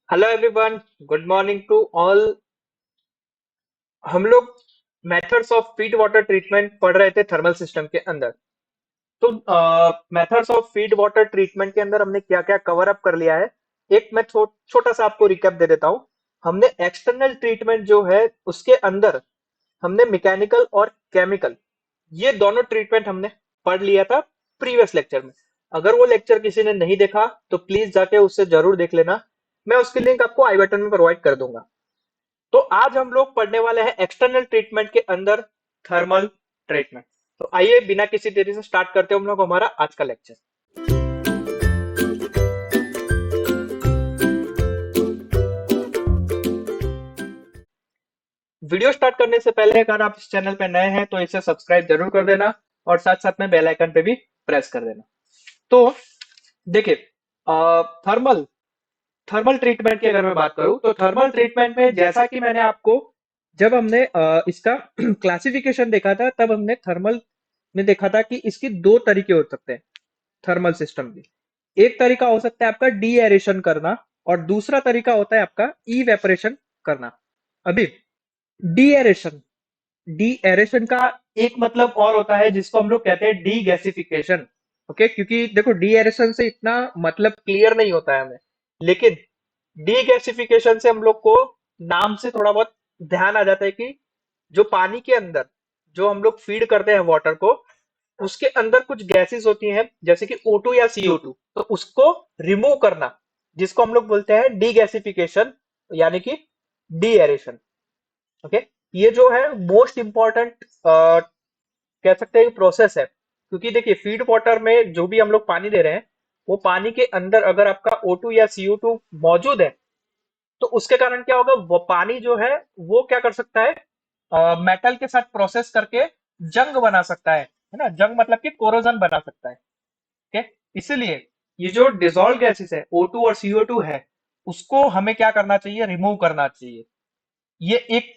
Hello everyone, good morning to all. हम लोग methods of feed water treatment पढ़ रहे थे थर्मल सिस्टम के अंदर। तो methods of feed water treatment के अंदर हमने क्या क्या कवर अप कर लिया है, एक मैं छोटा सा आपको रिकैप दे देता हूँ। हमने एक्सटर्नल ट्रीटमेंट जो है उसके अंदर हमने मैकेनिकल और केमिकल, ये दोनों ट्रीटमेंट हमने पढ़ लिया था प्रीवियस लेक्चर में। अगर वो लेक्चर किसी ने नहीं देखा तो प्लीज जाके उससे जरूर देख लेना। मैं उसकी लिंक आपको आई बटन में प्रोवाइड कर दूंगा। तो आज हम लोग पढ़ने वाले हैं एक्सटर्नल ट्रीटमेंट के अंदर थर्मल ट्रीटमेंट। तो आइए बिना किसी देरी से स्टार्ट करते हैं हम लोग हमारा आज का लेक्चर। वीडियो स्टार्ट करने से पहले अगर आप इस चैनल पे नए हैं तो इसे सब्सक्राइब जरूर कर देना और साथ साथ में बेल आइकन पे भी प्रेस कर देना। तो देखिए, थर्मल थर्मल ट्रीटमेंट की अगर मैं बात करूं तो थर्मल ट्रीटमेंट में जैसा कि मैंने आपको, जब हमने इसका क्लासिफिकेशन देखा था तब हमने थर्मल में देखा था कि इसकी दो तरीके हो सकते हैं थर्मल सिस्टम के। एक तरीका हो सकता है आपका डी एरेशन करना और दूसरा तरीका होता है आपका इवेपोरेशन करना। अभी डी एरेशन डी एरेशन का एक मतलब और होता है जिसको हम लोग कहते हैं डी गैसिफिकेशन। ओके, क्योंकि देखो डी एरेशन से इतना मतलब क्लियर नहीं होता है हमें, लेकिन डी गैसिफिकेशन से हम लोग को नाम से थोड़ा बहुत ध्यान आ जाता है कि जो पानी के अंदर जो हम लोग फीड करते हैं वाटर को, उसके अंदर कुछ गैसेस होती हैं जैसे कि O2 या CO2, तो उसको रिमूव करना, जिसको हम लोग बोलते हैं डी गैसिफिकेशन, यानी कि डी एरेशन। ओके, ये जो है मोस्ट इंपॉर्टेंट कह सकते हैं प्रोसेस है, क्योंकि देखिए फीड वाटर में जो भी हम लोग पानी दे रहे हैं वो पानी के अंदर अगर आपका O2 या CO2 मौजूद है तो उसके कारण क्या होगा, वो पानी जो है वो क्या कर सकता है, मेटल के साथ प्रोसेस करके जंग बना सकता है ना। जंग मतलब कि कोरोजन बना सकता है। ठीक है, इसीलिए ये जो डिजोल्व गैसेस है O2 और CO2 है, उसको हमें क्या करना चाहिए, रिमूव करना चाहिए। ये एक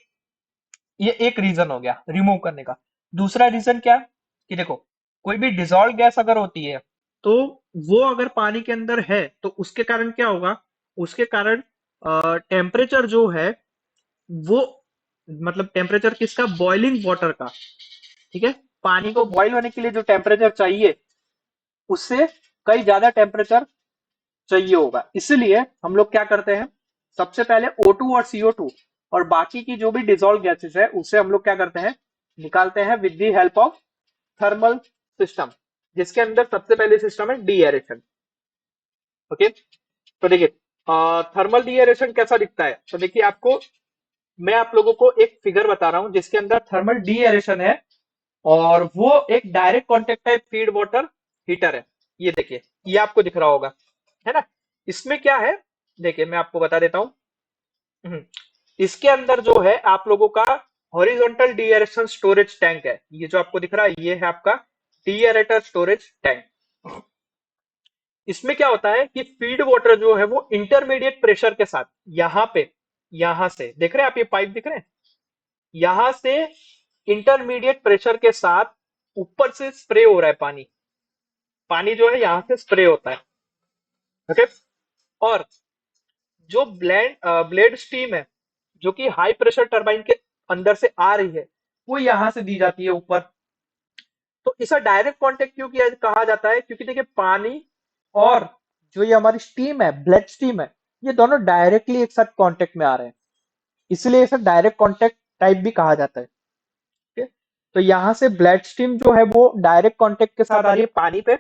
ये एक रीजन हो गया रिमूव करने का। दूसरा रीजन क्या, कि देखो कोई भी डिजोल्व गैस अगर होती है तो वो अगर पानी के अंदर है तो उसके कारण क्या होगा, उसके कारण टेम्परेचर जो है वो, मतलब टेम्परेचर किसका, बॉइलिंग वाटर का। ठीक है, पानी को बॉईल होने के लिए जो टेम्परेचर चाहिए उससे कई ज्यादा टेम्परेचर चाहिए होगा। इसलिए हम लोग क्या करते हैं, सबसे पहले O2 और CO2 और बाकी की जो भी डिजोल्व गैसेस है उससे हम लोग क्या करते हैं, निकालते हैं with the help of thermal system, जिसके अंदर सबसे पहले सिस्टम है डी एरेशन। ओके, तो देखिए थर्मल डी एरेशन कैसा दिखता है। तो देखिए आपको, मैं आप लोगों को एक फिगर बता रहा हूं जिसके अंदर थर्मल डी एरेशन है और वो एक direct contact type feed water heater है। ये देखिए, ये आपको दिख रहा होगा, है ना। इसमें क्या है, देखिए मैं आपको बता देता हूँ। हम्म, इसके अंदर जो है आप लोगों का हॉरिजॉन्टल डीएरेशन स्टोरेज टैंक है। ये जो आपको दिख रहा है ये है आपका डीएरेटर स्टोरेज टैंक। इसमें क्या होता है कि फीड वाटर जो है वो इंटरमीडिएट प्रेशर के साथ यहाँ पे, यहाँ से देख रहे हैं आप, ये पाइप दिख रहे हैं, यहां से इंटरमीडिएट प्रेशर के साथ ऊपर से स्प्रे हो रहा है पानी। पानी जो है यहां से स्प्रे होता है। ओके, और जो ब्लेड स्टीम है जो कि हाई प्रेशर टरबाइन के अंदर से आ रही है वो यहां से दी जाती है ऊपर। तो इसे डायरेक्ट कांटेक्ट क्यों किया कहा जाता है, क्योंकि देखिए पानी और जो ये हमारी स्टीम है, ब्लेड स्टीम है, ये दोनों डायरेक्टली एक साथ कांटेक्ट में आ रहे हैं, इसलिए इसे डायरेक्ट कांटेक्ट टाइप भी कहा जाता है। ठीक है? तो यहाँ से ब्लड स्ट्रीम जो है वो डायरेक्ट कांटेक्ट के साथ आ रही है पानी पे।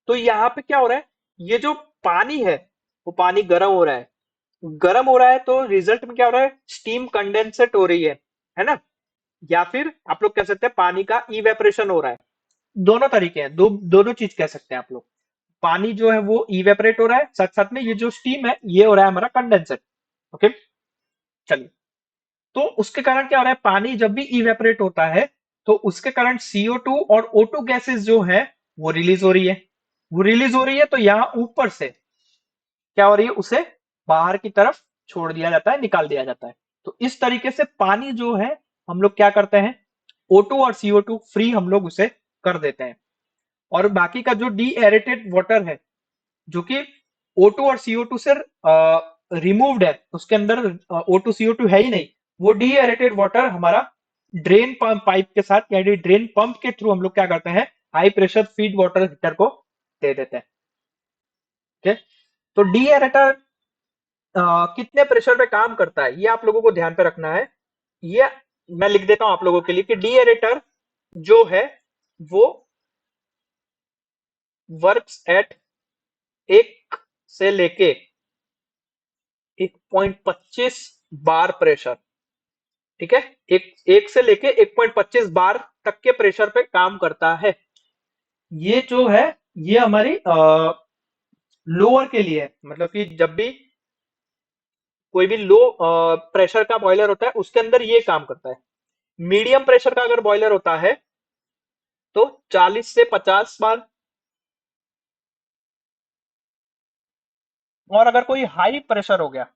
तो यहाँ पे क्या हो रहा है, ये जो पानी है वो पानी गर्म हो रहा है। गर्म हो रहा है तो रिजल्ट में क्या हो रहा है, स्टीम कंडेंसेट हो रही है ना। या फिर आप लोग कह सकते हैं पानी का इवेपरेशन हो रहा है। दोनों तरीके हैं, दोनों चीज कह सकते हैं आप लोग। पानी जो है वो इवेपरेट हो रहा है, साथ साथ में ये जो स्टीम है ये हो रहा है हमारा कंडेंसेट। ओके, चलिए। तो उसके कारण क्या हो रहा है, पानी जब भी इवेपरेट होता है तो उसके कारण CO2 और O2 गैसेस जो है वो रिलीज हो रही है। वो रिलीज हो रही है तो यहाँ ऊपर से क्या हो रही है, उसे बाहर की तरफ छोड़ दिया जाता है, निकाल दिया जाता है। तो इस तरीके से पानी जो है हम लोग क्या करते हैं, O2 और CO2 फ्री हम लोग उसे कर देते हैं। और बाकी का जो डी एरेटेड वाटर है जो कि O2 और CO2 से रिमूव्ड है, उसके अंदर O2 CO2 है ही नहीं, वो डीएरेटेड वाटर हमारा ड्रेन पंप पाइप के साथ या ड्रेन पंप के थ्रू हम लोग क्या करते हैं, high pressure feed water heater को दे देते हैं। ठीक है, तो डीएरेटर कितने प्रेशर पे काम करता है ये आप लोगों को ध्यान पे रखना है। ये मैं लिख देता हूं आप लोगों के लिए कि डीएरेटर जो है वो वर्क्स एट एक से लेके 1.25 बार प्रेशर। ठीक है, एक से लेके 1.25 बार तक के प्रेशर पे काम करता है। ये जो है ये हमारी लोअर के लिए है, मतलब कि जब भी कोई भी लो प्रेशर का बॉयलर होता है उसके अंदर ये काम करता है। मीडियम प्रेशर का अगर बॉयलर होता है तो 40 से 50 बार, और अगर कोई हाई प्रेशर हो गया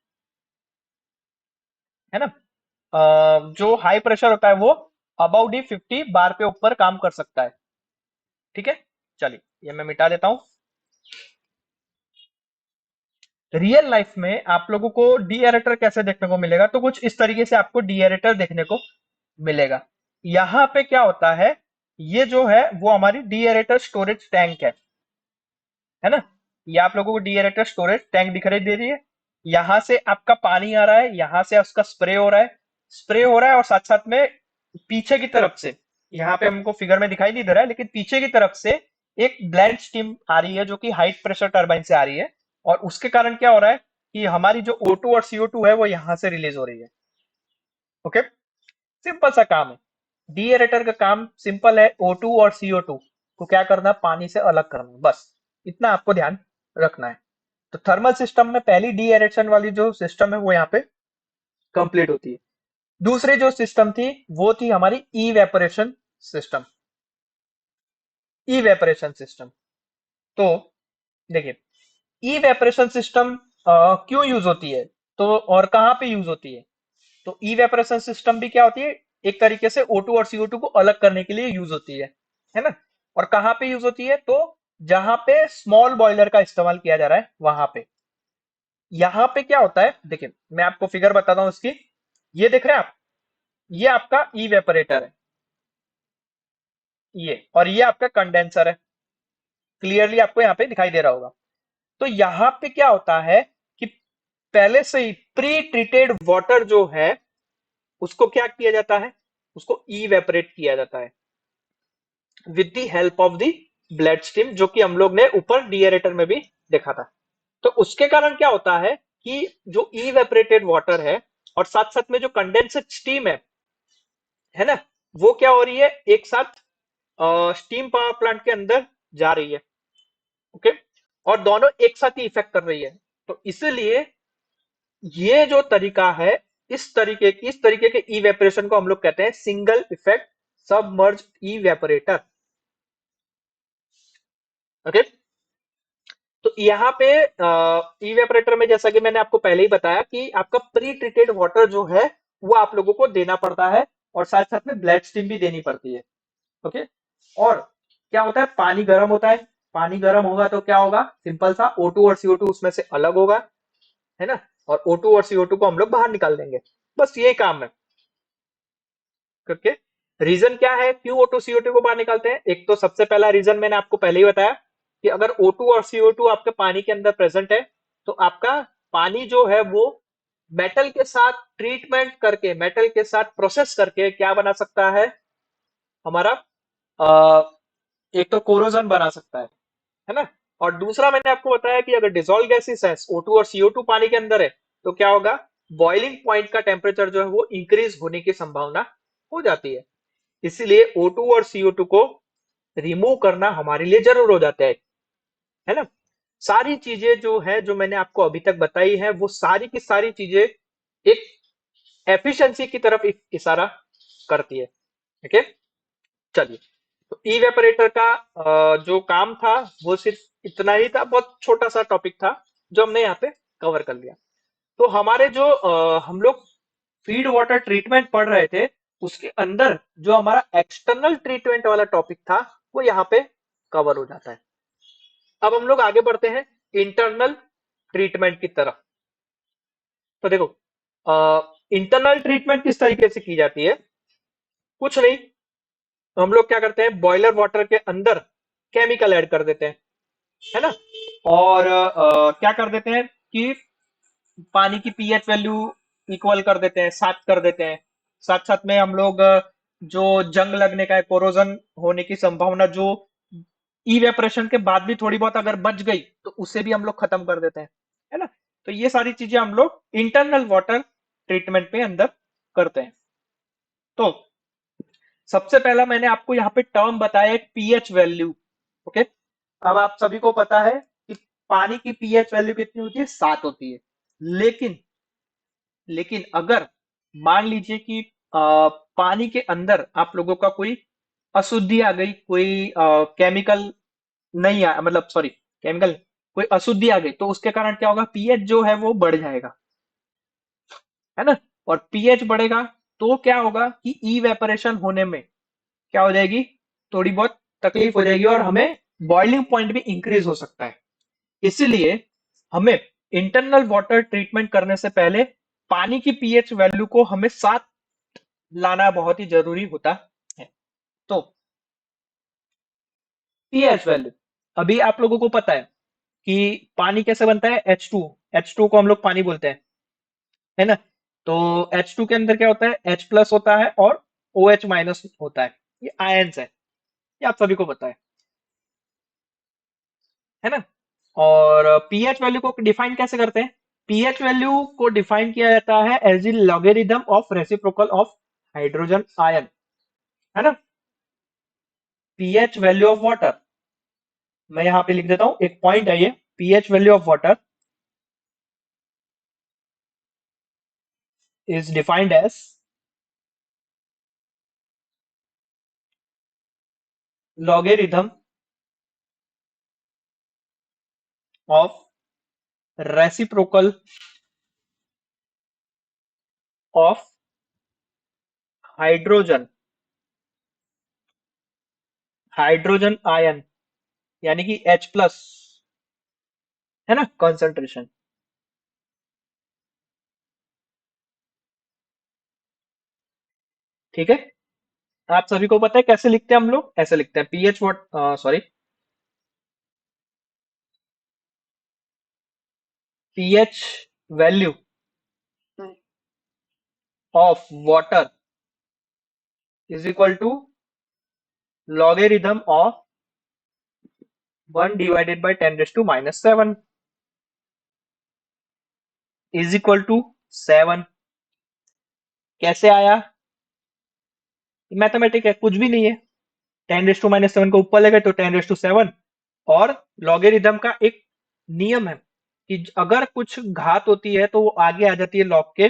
है ना, जो हाई प्रेशर होता है वो अबाउट ही 50 बार पे ऊपर काम कर सकता है। ठीक है, चलिए ये मैं मिटा देता हूं। रियल लाइफ में आप लोगों को डीएरेटर कैसे देखने को मिलेगा, तो कुछ इस तरीके से आपको डीएरेटर देखने को मिलेगा। यहाँ पे क्या होता है, ये जो है वो हमारी डीएरेटर स्टोरेज टैंक है ना। ये आप लोगों को डीएरेटर स्टोरेज टैंक दिखाई दे रही है। यहाँ से आपका पानी आ रहा है, यहाँ से उसका स्प्रे हो रहा है, और साथ साथ में पीछे की तरफ से, यहाँ पे हमको फिगर में दिखाई नहीं दे रहा है लेकिन पीछे की तरफ से एक ब्लेंड स्टीम आ रही है जो कि हाई प्रेशर टरबाइन से आ रही है, और उसके कारण क्या हो रहा है कि हमारी जो O2 और CO2 है वो यहाँ से रिलीज हो रही है। ओके, सिंपल सा काम है। डीएरेटर का काम सिंपल है, O2 और CO2 को क्या करना, पानी से अलग करना, बस इतना आपको ध्यान रखना है। तो थर्मल सिस्टम में पहली डीएरेशन वाली जो सिस्टम है वो यहाँ पे कंप्लीट होती है। दूसरी जो सिस्टम थी वो थी हमारी इवेपोरेशन सिस्टम। इवेपोरेशन सिस्टम, तो देखिए इवेपोरेशन सिस्टम क्यों यूज होती है, तो और कहाँ पे यूज होती है। तो इवेपोरेशन सिस्टम भी क्या होती है, एक तरीके से O2 और CO2 को अलग करने के लिए यूज होती है ना। और कहाँ पे यूज होती है, तो जहां पे स्मॉल बॉयलर का इस्तेमाल किया जा रहा है वहां पे। यहाँ पे क्या होता है, देखिए मैं आपको फिगर बताता हूँ इसकी। ये देख रहे हैं आप, ये आपका इवेपोरेटर है, ये और ये आपका कंडेंसर है। क्लियरली आपको यहाँ पे दिखाई दे रहा होगा। तो यहाँ पे क्या होता है कि पहले से ही प्री ट्रीटेड वाटर जो है उसको क्या किया जाता है, उसको इवेपोरेट किया जाता है with the help of the blood stream, जो कि हम लोग ने ऊपर डीएरेटर में भी देखा था। तो उसके कारण क्या होता है कि जो इवेपोरेटेड वाटर है और साथ साथ में जो कंडेंस्ड स्टीम है ना, वो क्या हो रही है, एक साथ स्टीम पावर प्लांट के अंदर जा रही है। ओके, और दोनों एक साथ ही इफेक्ट कर रही है। तो इसलिए ये जो तरीका है, इस तरीके के इवेपोरेशन को हम लोग कहते हैं single effect submerge evaporator. Okay, तो यहाँ पे इवेपोरेटर में जैसा कि मैंने आपको पहले ही बताया कि आपका प्री ट्रीटेड वाटर जो है वो आप लोगों को देना पड़ता है, और साथ साथ में ब्लड स्टीम भी देनी पड़ती है। ओके, और क्या होता है, पानी गर्म होता है, पानी गर्म होगा तो क्या होगा, सिंपल सा O2 और CO2 उसमें से अलग होगा, है ना, और O2 और CO2 को हम लोग बाहर निकाल देंगे। बस यही काम है। ओके, रीजन क्या है क्यों O2 CO2 को बाहर निकालते हैं, एक तो सबसे पहला रीजन मैंने आपको पहले ही बताया कि अगर O2 और CO2 आपके पानी के अंदर प्रेजेंट है तो आपका पानी जो है वो मेटल के साथ ट्रीटमेंट करके, मेटल के साथ प्रोसेस करके क्या बना सकता है हमारा, एक तो कोरोजन बना सकता है ना। और दूसरा मैंने आपको बताया कि अगर डिजोल्व गैसेस है O2 और CO2 पानी के अंदर है तो क्या होगा, बॉइलिंग पॉइंट का टेम्परेचर जो है वो इंक्रीज होने की संभावना हो जाती है। इसलिए O2 और CO2 को रिमूव करना हमारे लिए जरूर हो जाता है ना। सारी चीजें जो है जो मैंने आपको अभी तक बताई है वो सारी की सारी चीजें एक एफिशिएंसी की तरफ इशारा करती है। ठीक है, चलिए, तो इवेपोरेटर का जो काम था वो सिर्फ इतना ही था, बहुत छोटा सा टॉपिक था जो हमने यहाँ पे कवर कर लिया। तो हमारे जो हम लोग फीड वाटर ट्रीटमेंट पढ़ रहे थे उसके अंदर जो हमारा एक्सटर्नल ट्रीटमेंट वाला टॉपिक था वो यहाँ पे कवर हो जाता है। अब हम लोग आगे बढ़ते हैं इंटरनल ट्रीटमेंट की तरफ। तो देखो, इंटरनल ट्रीटमेंट किस तरीके से की जाती है? कुछ नहीं, हम लोग क्या करते हैं, बॉयलर वाटर के अंदर केमिकल ऐड कर देते हैं, है ना? और क्या कर देते हैं कि पानी की पीएच वैल्यू इक्वल कर देते हैं, 7 कर देते हैं। साथ साथ में हम लोग जो जंग लगने का है, कोरोजन होने की संभावना जो इवेपोरेशन के बाद भी थोड़ी बहुत अगर बच गई तो उसे भी हम लोग खत्म कर देते हैं, है ना? तो ये सारी चीजें हम लोग इंटरनल वाटर ट्रीटमेंट में अंदर करते हैं। तो सबसे पहला मैंने आपको यहाँ पे टर्म बताया, एक पीएच वैल्यू। ओके, अब आप सभी को पता है कि पानी की पीएच वैल्यू कितनी होती है? 7 होती है। लेकिन लेकिन अगर मान लीजिए कि पानी के अंदर आप लोगों का कोई अशुद्धि आ गई, कोई केमिकल नहीं आ, मतलब सॉरी, केमिकल, कोई अशुद्धि आ गई, तो उसके कारण क्या होगा? पीएच जो है वो बढ़ जाएगा, है ना? और पीएच बढ़ेगा तो क्या होगा कि इवेपोरेशन होने में क्या हो जाएगी? थोड़ी बहुत तकलीफ हो जाएगी और हमें बॉइलिंग पॉइंट भी इंक्रीज हो सकता है। इसीलिए हमें इंटरनल वाटर ट्रीटमेंट करने से पहले पानी की पीएच वैल्यू को हमें 7 लाना बहुत ही जरूरी होता है। तो पीएच वैल्यू, अभी आप लोगों को पता है कि पानी कैसे बनता है? H2, H2 को हम लोग पानी बोलते हैं, है ना? तो H2 के अंदर क्या होता है? H प्लस होता है और OH माइनस होता है। ये आयंस है, ये आप सभी को पता है ना? और पीएच वैल्यू को डिफाइन कैसे करते हैं? पीएच वैल्यू को डिफाइन किया जाता है as the logarithm of reciprocal of hydrogen ion, है ना? पीएच वैल्यू ऑफ वाटर, मैं यहां पे लिख देता हूं, एक पॉइंट है ये। PH value of water is defined as logarithm of reciprocal of hydrogen hydrogen ion, यानी कि H प्लस, है ना, कंसंट्रेशन। ठीक है, आप सभी को पता है कैसे लिखते हैं? हम लोग ऐसे लिखते हैं, pH what sorry, pH value of water is equal to logarithm of 1 divided by 10 raise to minus 7 is equal to 7। कैसे आया? मैथमेटिक है, कुछ भी नहीं है। 10 रेज टू माइनस 7 को ऊपर लेके तो 10 रेज टू 7। और लॉगरिथम का एक नियम है कि अगर कुछ घात होती है तो वो आगे आ जाती है लॉग के,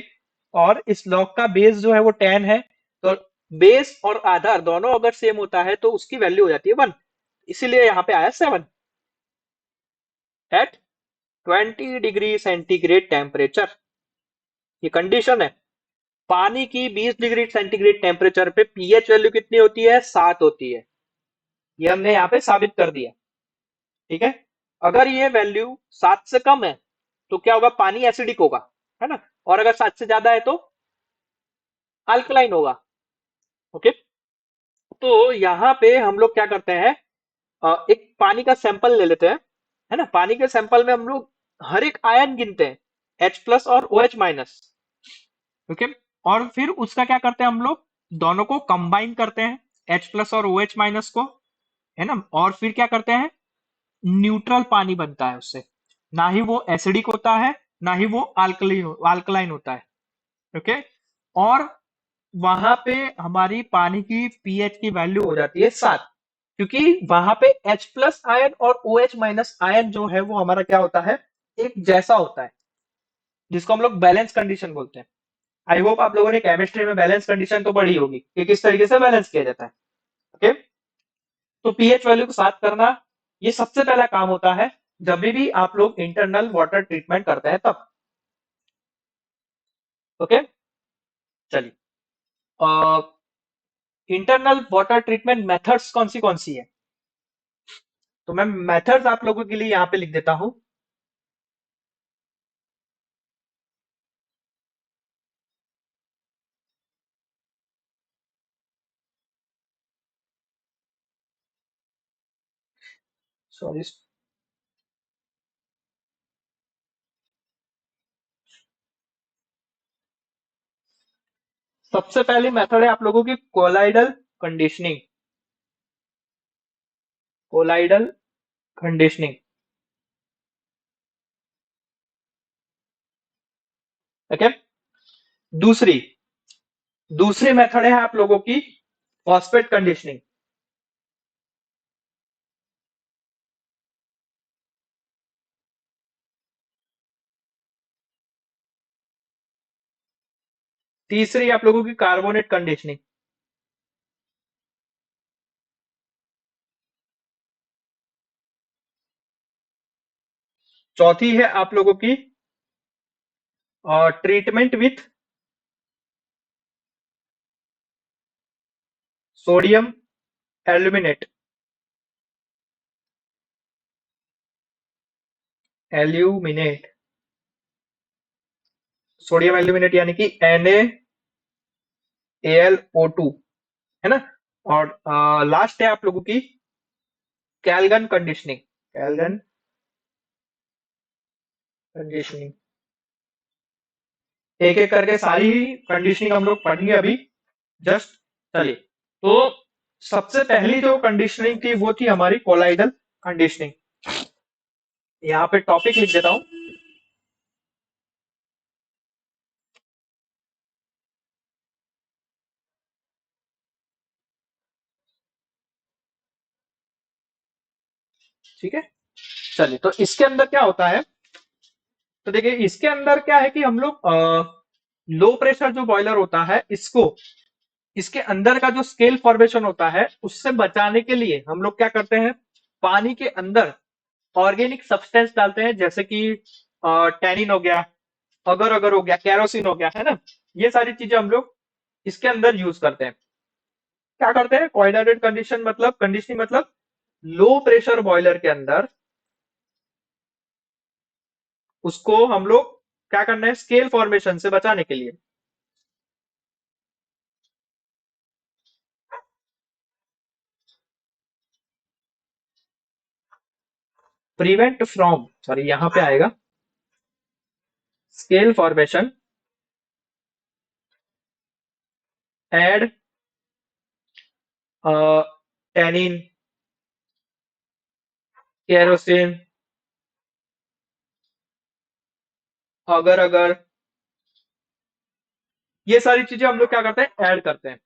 और इस लॉग का बेस जो है वो 10 है, तो बेस और आधार दोनों अगर सेम होता है तो उसकी वैल्यू हो जाती है 1। इसीलिए यहाँ पे आया 7 एट 20 डिग्री सेंटीग्रेड टेम्परेचर। ये कंडीशन है, पानी की 20 डिग्री सेंटीग्रेड टेम्परेचर पे पीएच वैल्यू कितनी होती है? 7 होती है। ये हमने यहाँ पे साबित कर दिया। ठीक है, अगर ये वैल्यू 7 से कम है तो क्या होगा? पानी एसिडिक होगा, है ना? और अगर 7 से ज्यादा है तो अल्कलाइन होगा। ओके, तो यहाँ पे हम लोग क्या करते हैं, एक पानी का सैंपल ले लेते हैं, है ना? पानी के सैंपल में हम लोग हर एक आयन गिनते हैं, H प्लस और OH माइनस। ओके, और फिर उसका क्या करते हैं हम लोग? दोनों को कंबाइन करते हैं, H प्लस और OH माइनस को, है ना? और फिर क्या करते हैं? न्यूट्रल पानी बनता है उससे, ना ही वो एसिडिक होता है ना ही वो अल्कलाइन होता है। ओके, और वहां पे हमारी पानी की पीएच की वैल्यू हो जाती है 7, क्योंकि वहां पे H प्लस आयन और OH माइनस आयन जो है वो हमारा क्या होता है? एक जैसा होता है, जिसको हम लोग बैलेंस कंडीशन बोलते हैं। आई होप आप लोगों ने केमिस्ट्री में बैलेंस कंडीशन तो पढ़ी होगी कि किस तरीके से बैलेंस किया जाता है। ओके, तो पीएच वैल्यू को साथ करना, ये सबसे पहला काम होता है जब भी आप लोग इंटरनल वाटर ट्रीटमेंट करते हैं तब। ओके, चलिए, इंटरनल वाटर ट्रीटमेंट मेथड्स कौन सी है? तो मैं मेथड्स आप लोगों के लिए यहाँ पे लिख देता हूं। सॉरी। सबसे पहली मेथड है आप लोगों की colloidal conditioning. Colloidal conditioning. Okay. दूसरी दूसरी मेथड है आप लोगों की फॉस्फेट कंडीशनिंग। तीसरी आप लोगों की कार्बोनेट कंडीशनिंग। चौथी है आप लोगों की treatment with sodium aluminate. Aluminate. Sodium aluminate यानी कि NaAlO2 है ना। और लास्ट है आप लोगों की कैल्गन कंडीशनिंग। कैल्गन कंडीशनिंग। एक एक करके सारी कंडीशनिंग हम लोग पढ़ेंगे अभी। जस्ट चलिए। तो सबसे पहली जो कंडीशनिंग थी वो थी हमारी कोलाइडल कंडीशनिंग। यहाँ पे टॉपिक लिख देता हूं। ठीक है। चलिए, तो इसके अंदर क्या होता है। तो देखिए, इसके अंदर क्या है कि हम लोग लो प्रेशर जो बॉयलर होता है इसको, इसके अंदर का जो स्केल फॉर्मेशन होता है उससे बचाने के लिए हम लोग क्या करते हैं, पानी के अंदर ऑर्गेनिक सब्सटेंस डालते हैं, जैसे कि टैनिन हो गया, अगर अगर हो गया, कैरोसिन हो गया, है ना। ये सारी चीजें हम लोग इसके अंदर यूज करते हैं। क्या करते हैं, कोऑर्डिनेटेड कंडीशन मतलब कंडीशनिंग मतलब लो प्रेशर बॉयलर के अंदर उसको हम लोग क्या करना है, स्केल फॉर्मेशन से बचाने के लिए। प्रिवेंट फ्रॉम, सॉरी यहां पे आएगा scale formation add tannin, kerosene, अगर अगर, ये सारी चीजें हम लोग क्या करते हैं, ऐड करते हैं।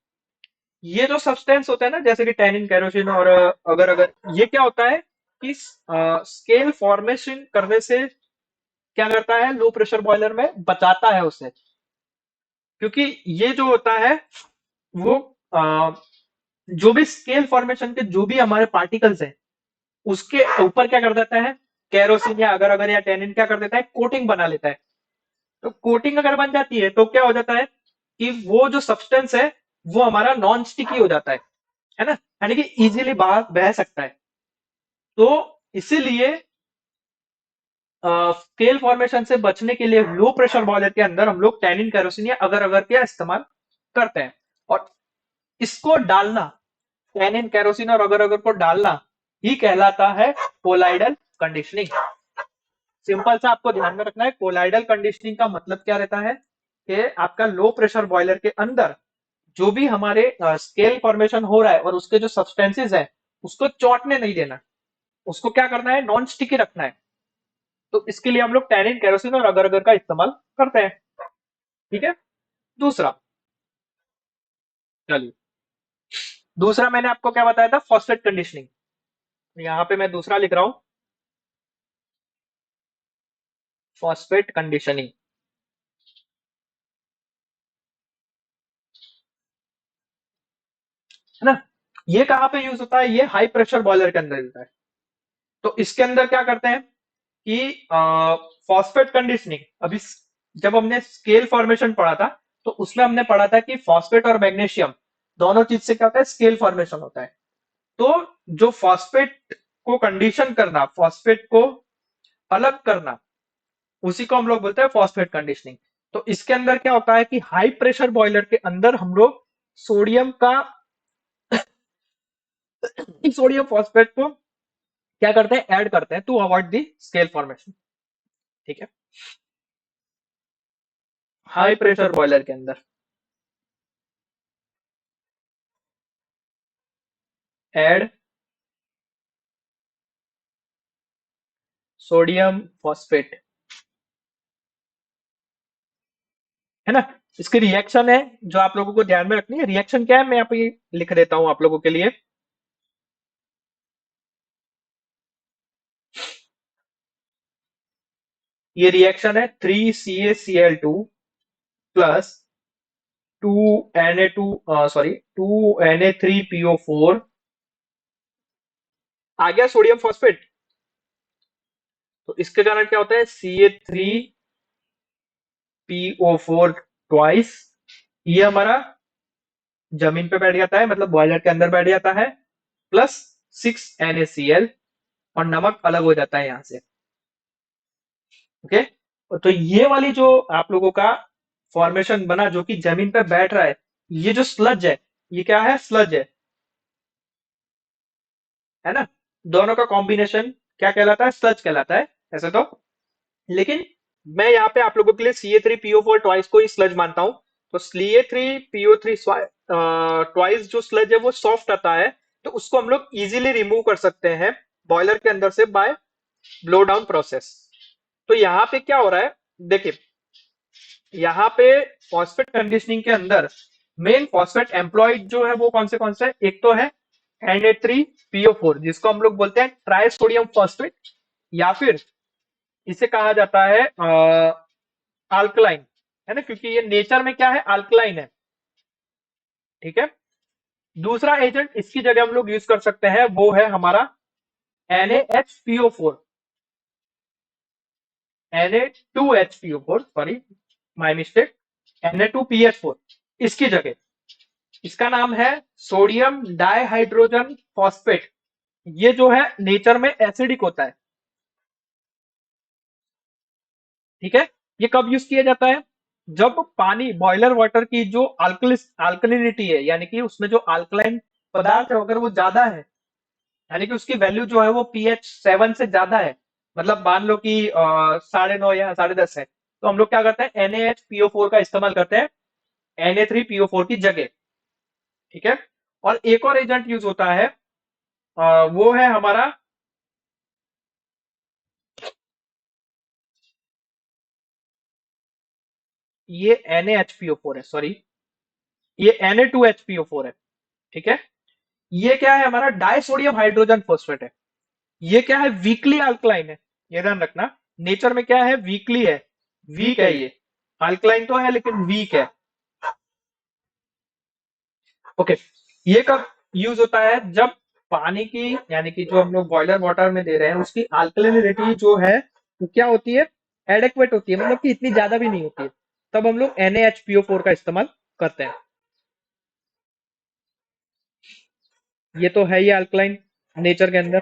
ये जो सब्सटेंस होता है ना, जैसे कि टैनिन, केरोसिन और अगर अगर, ये क्या होता है कि स्केल फॉर्मेशन करने से क्या करता है, लो प्रेशर बॉयलर में बचाता है उससे। क्योंकि ये जो होता है वो जो भी स्केल फॉर्मेशन के जो भी हमारे पार्टिकल्स हैं उसके ऊपर क्या कर देता है, केरोसिन या अगर अगर या टैनिन क्या कर देता है, कोटिंग बना लेता है। तो कोटिंग अगर बन जाती है तो क्या हो जाता है कि वो जो सब्सटेंस है वो हमारा नॉन स्टिकी हो जाता है ना, यानी कि इजीली बाहर बह सकता है। तो इसीलिए स्केल फॉर्मेशन से बचने के लिए लो प्रेशर बॉयलर के अंदर हम लोग टैनिन, केरोसिन या अगर अगर का इस्तेमाल करते हैं। और इसको डालना, टैनिन, केरोसिन और अगर अगर को डालना ही कहलाता है कोलाइडल कंडीशनिंग। सिंपल सा आपको ध्यान में रखना है, कोलाइडल कंडीशनिंग का मतलब क्या रहता है कि आपका लो प्रेशर बॉयलर के अंदर जो भी हमारे स्केल फॉर्मेशन हो रहा है और उसके जो सब्सटेंसेस है उसको चौटने नहीं देना, उसको क्या करना है, नॉन स्टिकी रखना है। तो इसके लिए हम लोग टैनिन, केरोसिन और अगर अगर का इस्तेमाल करते हैं। ठीक है। दूसरा, चलिए, दूसरा मैंने आपको क्या बताया था, फॉस्फेट कंडीशनिंग। यहां पे मैं दूसरा लिख रहा हूं, फॉस्फेट कंडीशनिंग, है ना। ये कहां पे यूज होता है, ये हाई प्रेशर बॉयलर के अंदर होता है। तो इसके अंदर क्या करते हैं कि फॉस्फेट कंडीशनिंग, अभी जब हमने स्केल फॉर्मेशन पढ़ा था तो उसमें हमने पढ़ा था कि फॉस्फेट और मैग्नीशियम दोनों चीज से क्या होता है, स्केल फॉर्मेशन होता है। तो जो फॉस्फेट को कंडीशन करना, फॉस्फेट को अलग करना, उसी को हम लोग बोलते हैं फॉस्फेट कंडीशनिंग। तो इसके अंदर क्या होता है कि हाई प्रेशर बॉयलर के अंदर हम लोग सोडियम का सोडियम फॉस्फेट को क्या करते हैं, ऐड करते हैं to avoid the scale formation. ठीक है, हाई प्रेशर बॉयलर के अंदर ऐड सोडियम फॉस्फेट, है ना। इसकी रिएक्शन है जो आप लोगों को ध्यान में रखनी है। रिएक्शन क्या है, मैं यहाँ पे लिख देता हूं आप लोगों के लिए। ये रिएक्शन है 3CaCl2 प्लस 2Na2 आ गया सोडियम फॉस्फेट। तो इसके कारण क्या होता है, CA3PO4 ट्वाइस, ये हमारा जमीन पे बैठ जाता है, मतलब बॉयलर के अंदर बैठ जाता है, प्लस 6NaCl, और नमक अलग हो जाता है यहाँ से। ओके, तो ये वाली जो आप लोगों का फॉर्मेशन बना जो कि जमीन पे बैठ रहा है, ये जो स्लज है, ये क्या है, स्लज है ना। दोनों का कॉम्बिनेशन क्या कहलाता है, स्लज कहलाता है ऐसे तो। लेकिन मैं यहाँ पे आप लोगों के लिए CA3PO4 ट्वाइस को ही स्लज मानता हूँ। तो CA3PO3 ट्वाइस जो स्लज है वो सॉफ्ट आता है, तो उसको हम लोग इजीली रिमूव कर सकते हैं बॉयलर के अंदर से बाय ब्लो डाउन प्रोसेस। तो यहाँ पे क्या हो रहा है, देखिए यहाँ पे फॉस्फेट कंडीशनिंग के अंदर मेन फॉस्फेट एम्प्लॉयड जो है वो कौन से हैं? एक तो है Na3PO4 जिसको हम लोग बोलते हैं ट्राई सोडियम फॉस्फेट, या फिर इसे कहा जाता है अल्कलाइन, है ना, क्योंकि ये नेचर में क्या है, अल्कलाइन है। ठीक है, दूसरा एजेंट इसकी जगह हम लोग यूज कर सकते हैं, वो है हमारा NaHPO4, Na2HPO4, sorry my mistake, Na2PH4 इसकी जगह, इसका नाम है सोडियम डाइहाइड्रोजन फॉस्फेट। ये जो है नेचर में एसिडिक होता है। ठीक है, ये कब यूज किया जाता है, जब पानी बॉयलर वाटर की जो अल्कलिनिटी है, यानी कि उसमें जो अल्कलाइन पदार्थ है अगर वो ज्यादा है, यानी कि उसकी वैल्यू जो है वो pH 7 से ज्यादा है, मतलब मान लो कि 9.5 या 10.5 है, तो हम लोग क्या करते हैं, NaHPO4 का इस्तेमाल करते हैं Na3PO4 की जगह। ठीक है, और एक और एजेंट यूज होता है, वो है हमारा, ये NaHPO4 है, सॉरी ये Na2HPO4 है। ठीक है, ये क्या है, हमारा डाइसोडियम हाइड्रोजन फॉस्फेट है। ये क्या है, वीकली अल्कलाइन है, ये ध्यान रखना। नेचर में क्या है, वीकली है, वीक है ये। अल्कलाइन तो है लेकिन वीक है। ओके, ये कब यूज होता है, जब पानी की, यानी कि जो हम लोग बॉयलर वाटर में दे रहे हैं उसकी अल्कलिनिटी जो है वो क्या होती है, एडेक्वेट होती है, मतलब कि इतनी ज्यादा भी नहीं होती है, तब हम लोग NaHPO4 का इस्तेमाल करते हैं। ये तो है ही अल्कलाइन नेचर के अंदर।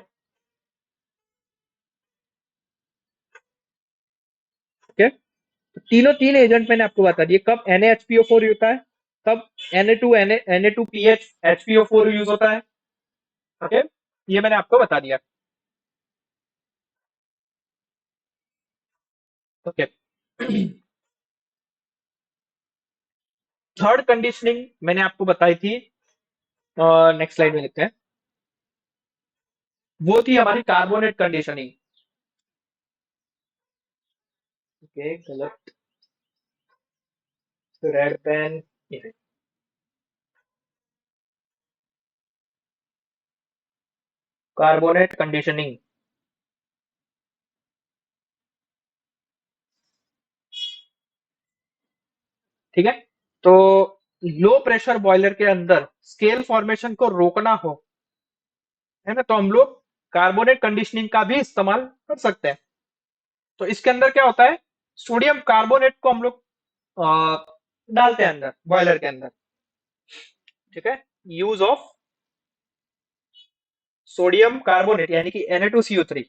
ओके, तो तीनों तीन एजेंट मैंने आपको बता दिए, कब NaHPO4 होता है, कब Na2PH HPO4 यूज होता है। ओके, ये मैंने आपको बता दिया। ओके, थर्ड कंडीशनिंग मैंने आपको बताई थी, नेक्स्ट स्लाइड में लिखते हैं, वो थी हमारी कार्बोनेट कंडीशनिंग। ओके, गलत, रेड पेन, कार्बोनेट कंडीशनिंग। ठीक है, तो लो प्रेशर बॉयलर के अंदर स्केल फॉर्मेशन को रोकना हो, है ना, तो हम लोग कार्बोनेट कंडीशनिंग का भी इस्तेमाल कर सकते हैं। तो इसके अंदर क्या होता है, सोडियम कार्बोनेट को हम लोग डालते हैं अंदर बॉयलर के अंदर। ठीक है, यूज ऑफ सोडियम कार्बोनेट यानी कि Na2CO3,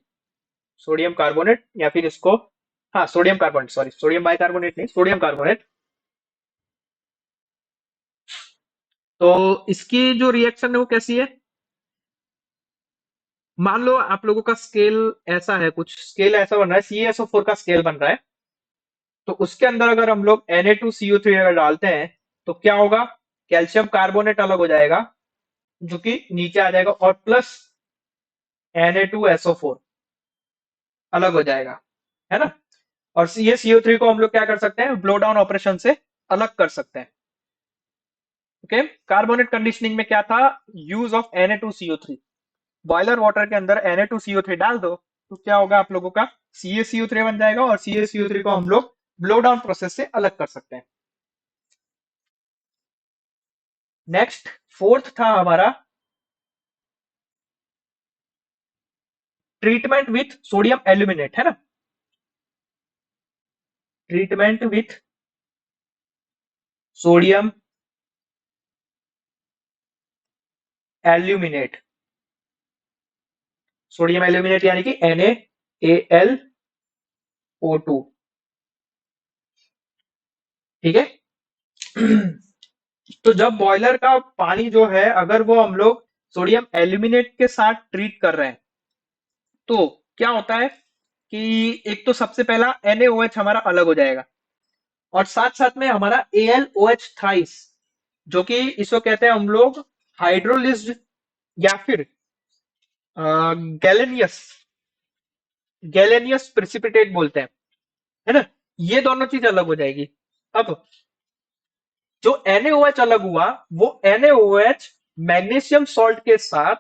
सोडियम कार्बोनेट, या फिर इसको, हाँ sodium carbonate, sorry sodium bicarbonate नहीं, सोडियम कार्बोनेट। तो इसकी जो रिएक्शन है वो कैसी है, मान लो आप लोगों का स्केल ऐसा है, कुछ स्केल ऐसा बन रहा है, CaSO4 का स्केल बन रहा है। तो उसके अंदर अगर हम लोग Na2CO3 अगर डालते हैं तो क्या होगा, कैल्शियम कार्बोनेट अलग हो जाएगा जो कि नीचे आ जाएगा, और प्लस Na2SO4 अलग हो जाएगा, है ना। और ये CO3 को हम लोग क्या कर सकते हैं, ब्लो डाउन ऑपरेशन से अलग कर सकते हैं। ओके, कार्बोनेट कंडीशनिंग में क्या था, use of Na2CO3। Boiler water के अंदर Na2CO3 डाल दो तो क्या होगा, आप लोगों का CaCO3 बन जाएगा, और CaCO3 को हम लोग ब्लो डाउन प्रोसेस से अलग कर सकते हैं। नेक्स्ट फोर्थ था हमारा ट्रीटमेंट विथ सोडियम एल्यूमिनेट, है ना। Treatment with sodium aluminate, sodium aluminate यानी कि NaAlO2, ठीक है। तो जब बॉयलर का पानी जो है, अगर वो हम लोग सोडियम एल्यूमिनेट के साथ ट्रीट कर रहे हैं तो क्या होता है कि एक तो सबसे पहला NaOH हमारा अलग हो जाएगा, और साथ साथ में हमारा AlOH थ्राइस, जो कि इसको कहते हैं हम लोग हाइड्रोलिस्ड या फिर गैलेनियस, गैलेनियस प्रेसिपिटेट बोलते हैं, है ना। ये दोनों चीज अलग हो जाएगी। अब जो NaOH अलग हुआ, वो NaOH मैग्नीशियम सॉल्ट के साथ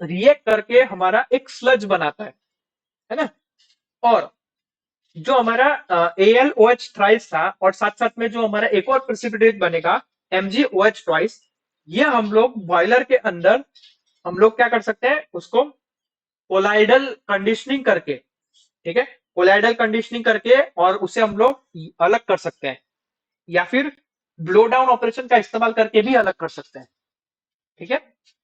रिएक्ट करके हमारा एक स्लज बनाता है ना। और जो हमारा AlOH थ्राइस था, और साथ साथ में जो हमारा एक और प्रेसिपिटेट बनेगा MgOH ट्वाइस, ये हम लोग बॉयलर के अंदर हम लोग क्या कर सकते हैं, उसको कोलाइडल कंडीशनिंग करके, ठीक है, कोलाइडल कंडीशनिंग करके और उसे हम लोग अलग कर सकते हैं, या फिर ब्लो डाउन ऑपरेशन का इस्तेमाल करके भी अलग कर सकते हैं, ठीक है।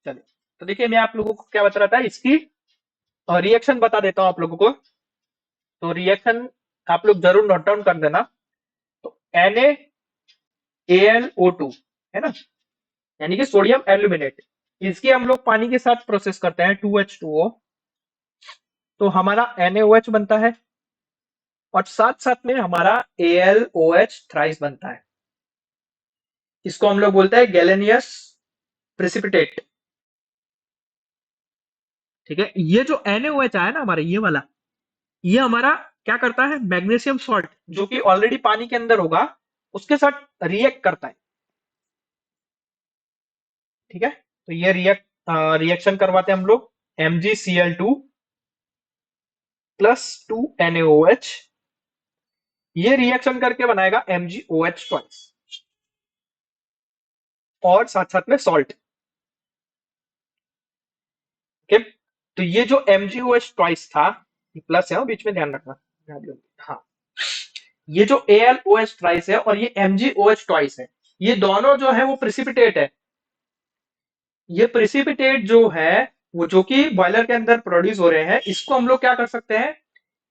चलिए, तो देखिए मैं आप लोगों को क्या बता रहा था, इसकी रिएक्शन बता देता हूं आप लोगों को। तो रिएक्शन आप लोग जरूर नोट डाउन कर देना। तो NaAlO2, है ना, यानी कि सोडियम एल्यूमिनेट, इसकी हम लोग पानी के साथ प्रोसेस करते हैं 2H2O, तो हमारा NaOH बनता है, और साथ साथ में हमारा AlOH थ्राइस बनता है। इसको हम लोग बोलते हैं गैलेनियस प्रेसिपिटेट, ठीक है। ये जो NaOH आया ना हमारा, ये वाला, ये हमारा क्या करता है, मैग्नीशियम सॉल्ट जो कि ऑलरेडी पानी के अंदर होगा उसके साथ रिएक्ट करता है, ठीक है। तो ये रिएक्शन करवाते हैं हम लोग MgCl2 प्लस 2NaOH, ये रिएक्शन करके बनाएगा MgOH ट्वाइस, और साथ साथ में सॉल्ट, ठीक है। तो ये जो MgOH ट्वाइस था, ये प्लस है बीच में, ध्यान रखना। हाँ, ये जो AlOH ट्वाइस है और ये MgOH ट्वाइस है, ये दोनों जो है वो प्रेसिपिटेट है। ये प्रेसिपिटेट जो है, वो जो कि बॉयलर के अंदर प्रोड्यूस हो रहे हैं, इसको हम लोग क्या कर सकते हैं,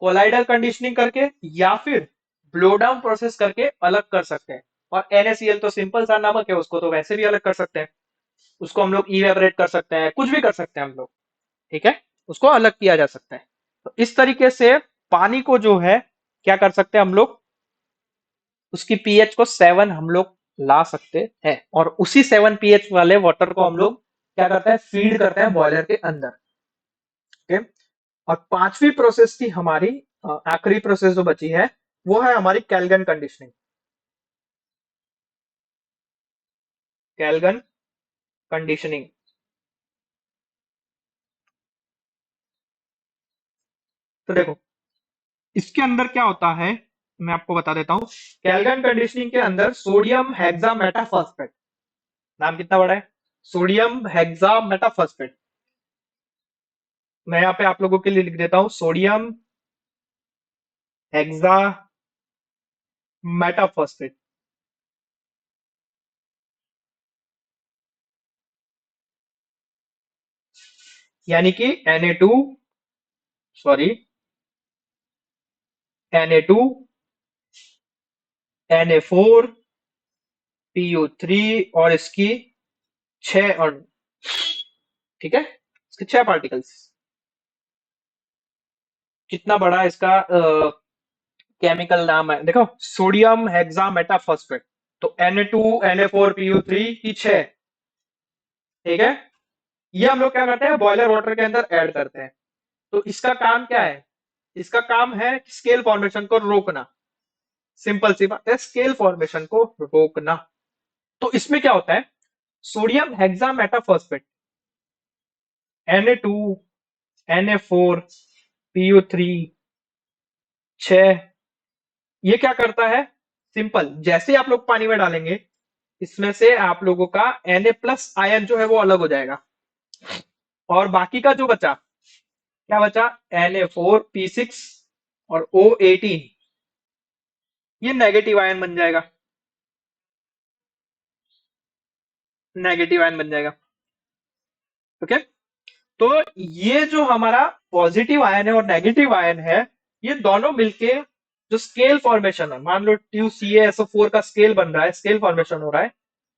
कोलाइडल कंडीशनिंग करके या फिर ब्लो डाउन प्रोसेस करके अलग कर सकते हैं। और NaCl तो सिंपल सा नमक है, उसको तो वैसे भी अलग कर सकते हैं, उसको हम लोग इवेपोरेट कर सकते हैं, कुछ भी कर सकते हैं हम लोग, ठीक है, उसको अलग किया जा सकता है। तो इस तरीके से पानी को जो है क्या कर सकते हैं हम लोग, उसकी पीएच को 7 हम लोग ला सकते हैं, और उसी 7 पीएच वाले वाटर को हम लोग क्या करते हैं, फीड करते हैं बॉयलर के अंदर, ओके। और पांचवी प्रोसेस थी हमारी, आखिरी प्रोसेस जो बची है, वो है हमारी कैल्गन कंडीशनिंग। कैल्गन कंडीशनिंग, तो देखो इसके अंदर क्या होता है, मैं आपको बता देता हूं। कैल्गन कंडीशनिंग के अंदर सोडियम हेक्सा मेटाफॉस्फेट, नाम कितना बड़ा है, सोडियम हेक्सा मेटाफॉस्फेट, मैं यहाँ पे आप लोगों के लिए लिख देता हूं, सोडियम हेक्सा मेटाफॉस्फेट, यानी कि Na2, sorry, Na2, Na4, PO3 और इसकी 6 अणु, ठीक है। इसके 6 पार्टिकल्स। कितना बड़ा इसका केमिकल नाम है देखो, सोडियम हेक्सामेटाफॉस्फेट। तो Na2Na4PO3 की 6। ठीक है, ये हम लोग क्या करते हैं, बॉयलर वाटर के अंदर ऐड करते हैं। तो इसका काम क्या है, इसका काम है स्केल फॉर्मेशन को रोकना। सिंपल सी बात है, स्केल फॉर्मेशन को रोकना। तो इसमें क्या होता है, सोडियम हेक्सामेटाफॉस्फेट Na2Na4PO3 6, ये क्या करता है, सिंपल, जैसे ही आप लोग पानी में डालेंगे, इसमें से आप लोगों का Na+ आयन जो है वो अलग हो जाएगा, और बाकी का जो बचा, क्या बचा, Na4P6 और O18, ये नेगेटिव आयन बन जाएगा, नेगेटिव आयन बन जाएगा। ओके, तो ये जो हमारा पॉजिटिव आयन है और नेगेटिव आयन है, ये दोनों मिलके जो स्केल फॉर्मेशन है, मान लो 2CaSO4 का स्केल बन रहा है, स्केल फॉर्मेशन हो रहा है,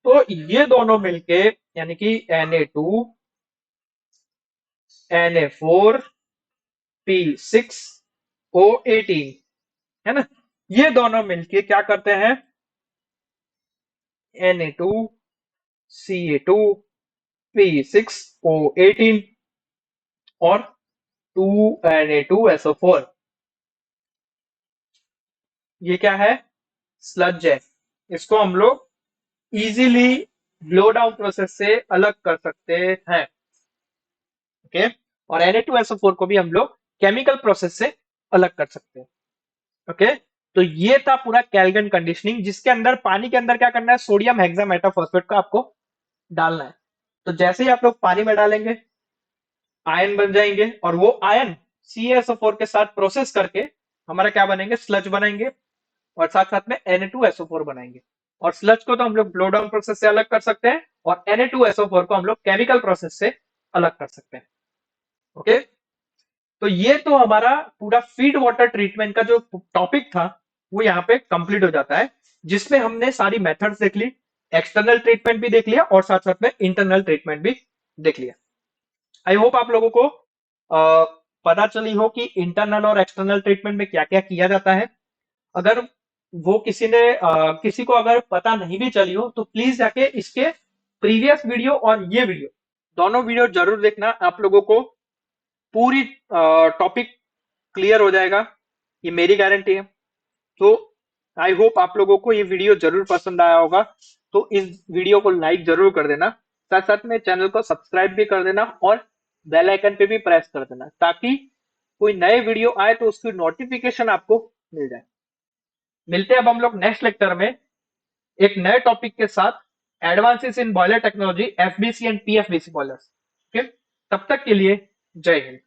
तो ये दोनों मिलके, यानी कि Na2Na4P6O18, है ना, ये दोनों मिलके क्या करते हैं, Na2Ca2P6O18 और 2Na2SO4, ये क्या है, स्लज है। इसको हम लोग इजीली ब्लो डाउन प्रोसेस से अलग कर सकते हैं। ओके, और Na2SO4 को भी हम लोग केमिकल प्रोसेस से अलग कर सकते हैं। ओके, तो ये था पूरा कैल्विन कंडीशनिंग, जिसके अंदर पानी के अंदर क्या करना है, सोडियम हेक्सामेटाफॉस्फेट को आपको डालना है। तो जैसे ही आप लोग पानी में डालेंगे, आयन बन जाएंगे, और वो आयन CaSO4 के साथ प्रोसेस करके हमारा क्या बनेंगे, स्लज बनाएंगे, और साथ साथ में Na2SO4 बनाएंगे। और स्लज को तो हम लोग ब्लो डाउन प्रोसेस से अलग कर सकते हैं, और Na2SO4 को हम लोग केमिकल प्रोसेस से अलग कर सकते हैं। ओके, तो ये तो हमारा पूरा फीड वाटर ट्रीटमेंट का जो टॉपिक था वो यहाँ पे कंप्लीट हो जाता है, जिसमें हमने सारी मेथड्स देख ली, एक्सटर्नल ट्रीटमेंट भी देख लिया, और साथ साथ में इंटरनल ट्रीटमेंट भी देख लिया। आई होप आप लोगों को पता चली हो कि इंटरनल और एक्सटर्नल ट्रीटमेंट में क्या क्या किया जाता है। अगर वो किसी को अगर पता नहीं भी चली हो, तो प्लीज जाके इसके प्रीवियस वीडियो और ये वीडियो, दोनों वीडियो जरूर देखना, आप लोगों को पूरी टॉपिक क्लियर हो जाएगा, ये मेरी गारंटी है। तो आई होप आप लोगों को ये वीडियो जरूर पसंद आया होगा, तो इस वीडियो को लाइक जरूर कर देना, साथ साथ में चैनल को सब्सक्राइब भी कर देना, और बेल आइकन पे भी प्रेस कर देना, ताकि कोई नए वीडियो आए तो उसकी नोटिफिकेशन आपको मिल जाए। मिलते हैं अब हम लोग नेक्स्ट लेक्चर में एक नए टॉपिक के साथ, advances in boiler technology, FBC and PFBC boilers. Okay, तब तक के लिए जय हिंद।